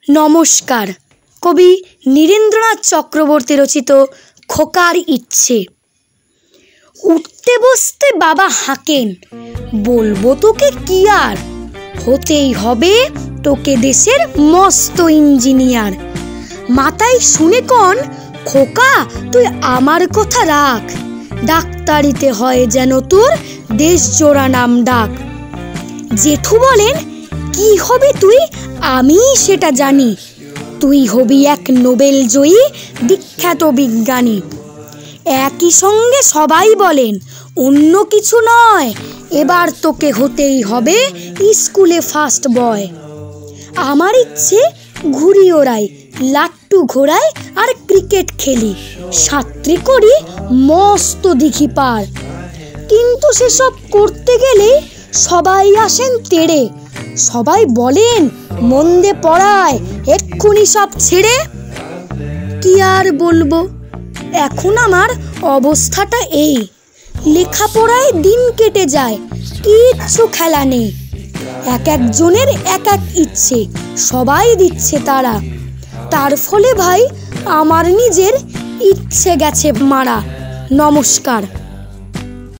নমস্কার। কবি নীরেন্দ্রনাথ চক্রবর্তী রচিত খোকার ইচ্ছে। উঠতে বসতে বাবা হাঁকেন, বলবো তোকে কি আর, হতেই হবে তোকে দেশের মস্ত ইঞ্জিনিয়ার। মাথায় শুনে কন, খোকা তুই আমার কথা রাখ, ডাক্তারিতে হয় যেন তোর দেশ জোড়া নাম ডাক। জেঠু বলেন, কি হবে তুই, আমি সেটা জানি, তুই হবি এক নোবেল জয়ী বিখ্যাত বিজ্ঞানী। একই সঙ্গে সবাই বলেন, অন্য কিছু নয়, এবার তোকে হতেই হবে স্কুলে ফার্স্ট বয়। আমার ইচ্ছে ঘুড়ি ওড়াই, লাট্টু ঘোড়াই আর ক্রিকেট খেলি, সাঁতরে করি মস্ত দিঘি পার। কিন্তু সেসব করতে গেলে সবাই আসেন তেড়ে, সবাই বলেন মন্দে পড়ায়, এক্ষুনি সব ছেড়ে। কি আর বলবো, এখন আমার অবস্থাটা এই, লেখাপড়ায় দিন কেটে যায়, কিচ্ছু খেলা নেই। এক একজনের এক এক ইচ্ছে, সবাই দিচ্ছে তারা, তার ফলে ভাই আমার নিজের ইচ্ছে গেছে মারা। নমস্কার।